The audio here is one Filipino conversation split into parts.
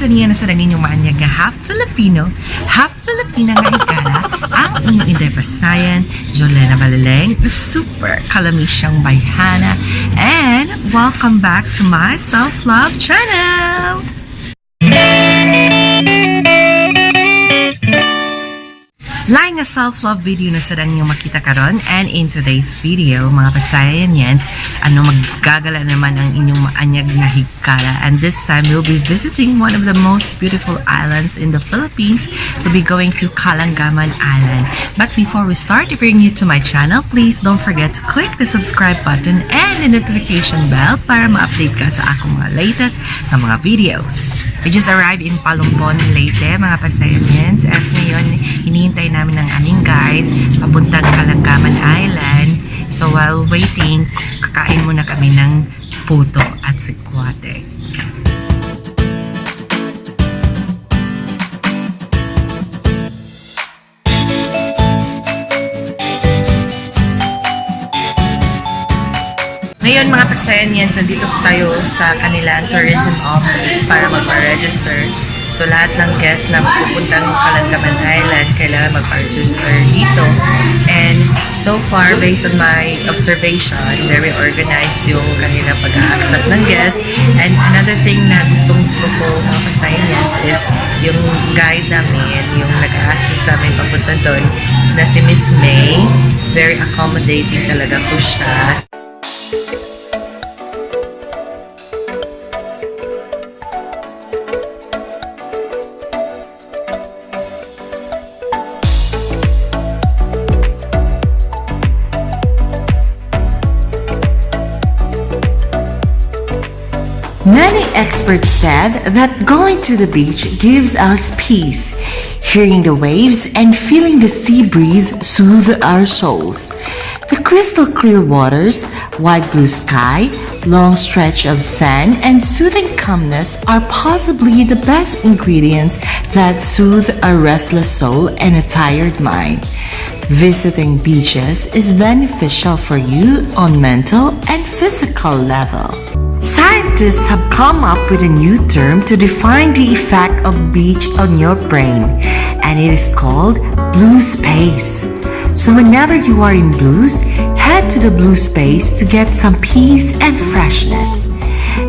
saniya na sa inyong maanyag nga half Filipino, half Filipina nga higala, ang inyong Inday Pasayan, Jolena Balaleng, the super kalamisyang bayhana, and welcome back to my self-love channel! Laing nga self-love video na sa inyong makita karon, and in today's video, mga Pasayan yan, maggagala naman ang inyong maanyag na higala, and this time we'll be visiting one of the most beautiful islands in the Philippines. We'll be going to Kalanggaman Island. But before we start, if you're new to my channel, please don't forget to click the subscribe button and the notification bell para ma-update ka sa akong mga latest na mga videos. We just arrived in Palompon, Leyte, mga Pasayanians, at ngayon hinihintay namin ng aming guide papuntang Kalanggaman Island. So while waiting, kakain muna kami ng puto at sikwate. Ngayon mga Pasayanians, nandito tayo sa kanilang tourism office para magpa-register. So lahat ng guests na pupuntang Kalanggaman Island, kailangan magpa-register dito. And so far, based on my observation, very organized yung kanilang pag-a-accept ng guests. And another thing na gustong-gusto ko mga Pasayanians is yung guide namin, yung nag-a-assist sa amin papunta doon, na si Miss Mae. Very accommodating talaga po siya. Many experts said that going to the beach gives us peace. Hearing the waves and feeling the sea breeze soothe our souls. The crystal clear waters, wide blue sky, long stretch of sand, and soothing calmness are possibly the best ingredients that soothe a restless soul and a tired mind. Visiting beaches is beneficial for you on mental and physical level. Scientists have come up with a new term to define the effect of beach on your brain, and it is called blue space. So whenever you are in blues, head to the blue space to get some peace and freshness.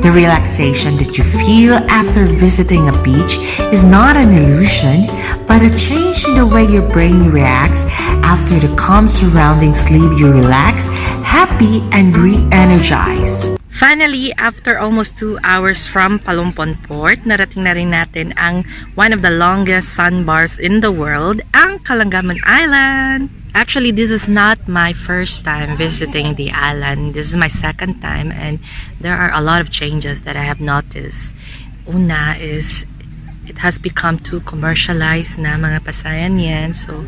The relaxation that you feel after visiting a beach is not an illusion, but a change in the way your brain reacts after the calm surroundings leave you relaxed, happy, and re-energized. Finally, after almost 2 hours from Palompon Port, narating na rin natin ang one of the longest sandbars in the world, ang Kalanggaman Island. Actually, this is not my first time visiting the island. This is my second time, and there are a lot of changes that I have noticed. Una is, it has become too commercialized na mga Pasayanian. So,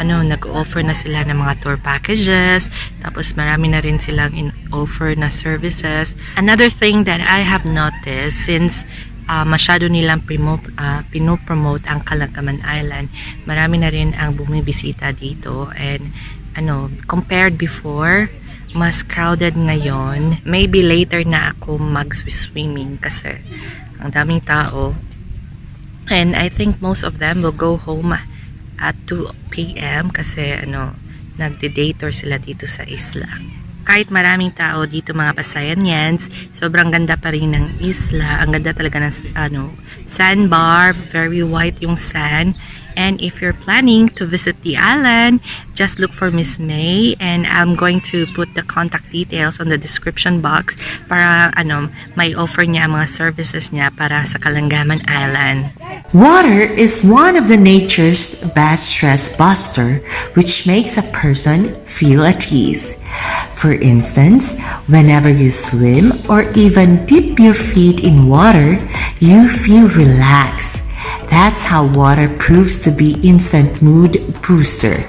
nag-offer na sila ng mga tour packages, tapos marami na rin silang in-offer na services. Another thing that I have noticed, since masyado nilang pinopromote ang Kalanggaman Island, marami na rin ang bumibisita dito, and compared before, mas crowded ngayon. Maybe later na ako mag-swimming kasi ang daming tao, and I think most of them will go home at 2 p.m. kasi nagde-day tour sila dito sa isla. Kahit maraming tao dito mga Pasayanians, sobrang ganda pa rin ng isla. Ang ganda talaga ng sandbar, very white yung sand. And if you're planning to visit the island, just look for Miss Mae, and I'm going to put the contact details on the description box para may offer niya ang mga services niya para sa Kalanggaman Island. Water is one of the nature's best stress buster, which makes a person feel at ease. For instance, whenever you swim or even dip your feet in water, you feel relaxed. That's how water proves to be instant mood booster.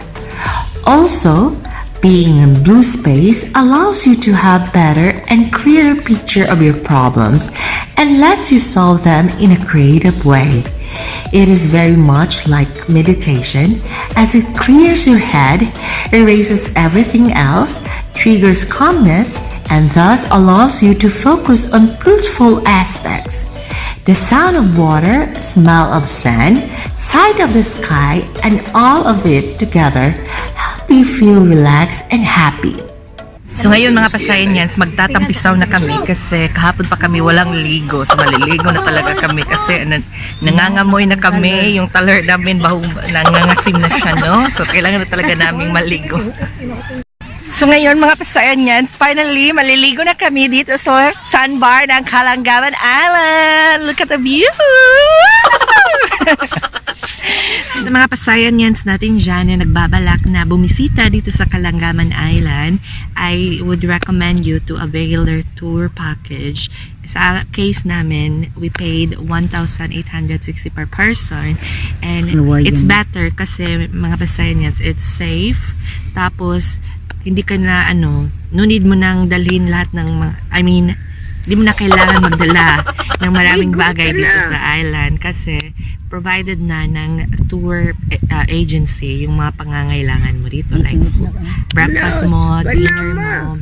Also, being in blue space allows you to have better and clearer picture of your problems and lets you solve them in a creative way. It is very much like meditation, as it clears your head, erases everything else, triggers calmness, and thus allows you to focus on fruitful aspects. The sound of water, smell of sand, sight of the sky, and all of it together help you feel relaxed and happy. So ngayon mga Pasayanyans, magtatampisaw na kami kasi kahapon pa kami walang ligo. So maliligo na talaga kami kasi nangangamoy na kami. Yung taler namin nangangasim na siya, no? So kailangan na talaga naming maligo. So ngayon mga Pasayanyans, finally maliligo na kami dito sa sandbar ng Kalanggaman Island. Look at the view! Sa mga Pasayanyans natin dyan na nagbabalak na bumisita dito sa Kalanggaman Island, I would recommend you to avail their tour package. Sa case namin, we paid 1,860 per person, and it's better kasi mga Pasayanyans, it's safe. Tapos hindi ka na no need mo nang dalhin lahat ng hindi mo na kailangan magdala ng maraming bagay dito sa island kasi provided na ng tour agency yung mga pangangailangan mo dito, like breakfast mo, dinner mo,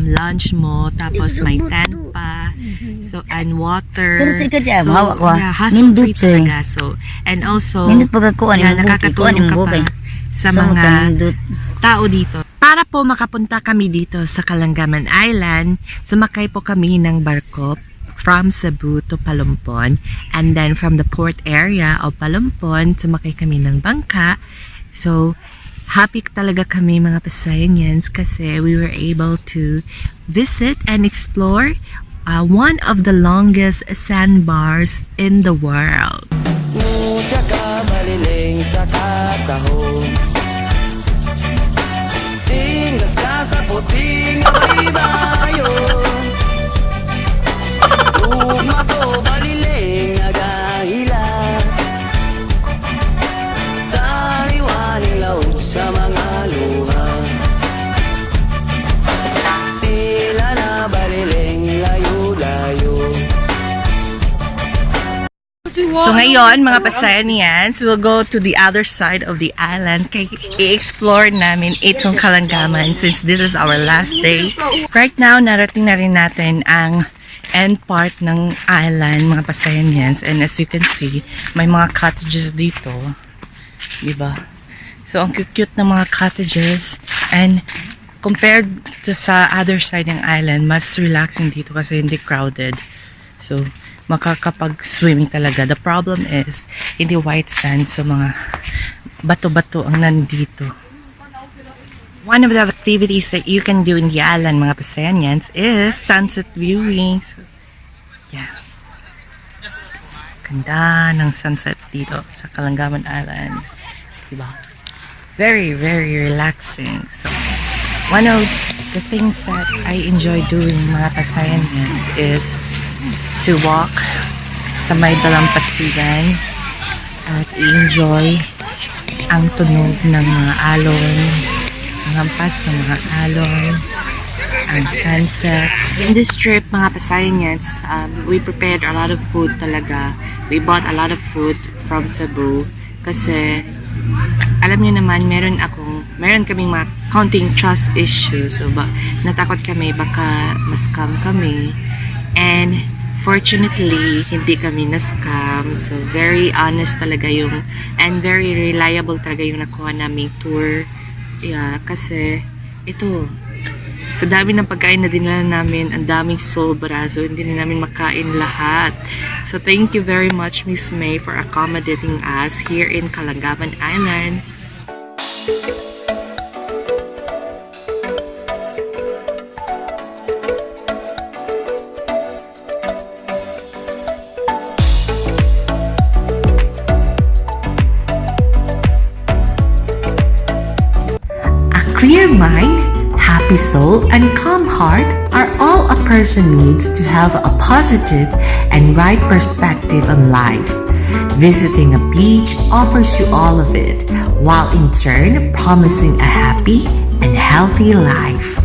lunch mo, tapos may tent pa, so, and water, so hassle-free talaga. So, and also nakakatulong ka pa sa mga tao dito. Para po makapunta kami dito sa Kalanggaman Island, sumakay po kami ng barko from Cebu to Palompon, and then from the port area of Palompon, sumakay kami ng bangka. So, happy talaga kami mga Pasayanyans kasi we were able to visit and explore one of the longest sandbars in the world. Sa katahong tinggas ka sa puting ibayo umato baliling agahila taliwaning laog sa mga luha tila na baliling layo-layo. So ngayon, mga Pasayanyans, we'll go to the other side of the island. I-explore namin itong Kalanggaman since this is our last day. Right now, narating na rin natin ang end part ng island, mga Pasayanyans. And as you can see, may mga cottages dito. Diba? So, ang cute-cute ng mga cottages. And compared to sa other side ng island, mas relaxing dito kasi hindi crowded. So, makakapag-swimming talaga. The problem is, hindi white sand, so mga bato-bato ang nandito. One of the activities that you can do in the island, mga Pasayanyans, is sunset viewing. So, yeah. Ganda ng sunset dito sa Kalanggaman Island. Diba? Very, very relaxing. So, one of the things that I enjoy doing, mga Pasayanyans, is to walk sa may dalampasigan at i-enjoy ang tunog ng mga alon, ang hampas ng mga alon, ang sunset. In this trip, mga Pasayanyans, we prepared a lot of food talaga. We bought a lot of food from Cebu kasi alam niyo naman, meron kaming mga counting trust issues. So, natakot kami baka ma-scam kami. And fortunately, hindi kami na-scam. So, very honest talaga and very reliable talaga yung nakuha naming tour. Yeah, kasi, ito, sa dami ng pagkain na dinala namin, ang daming sobra. So, hindi na namin makain lahat. So, thank you very much, Miss Mae, for accommodating us here in Kalanggaman Island. Clear mind, happy soul, and calm heart are all a person needs to have a positive and right perspective on life. Visiting a beach offers you all of it, while in turn promising a happy and healthy life.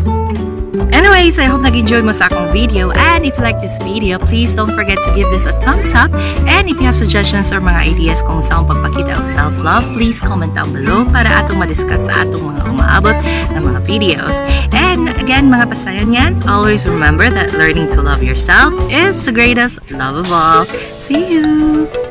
Anyways, I hope nag-enjoy mo sa akong atong video. And if you like this video, please don't forget to give this a thumbs up. And if you have suggestions or mga ideas kung saan pagpakita of self-love, please comment down below para atong madiscuss sa atong mga umaabot na mga videos. And again, mga Pasayanyans, always remember that learning to love yourself is the greatest love of all. See you!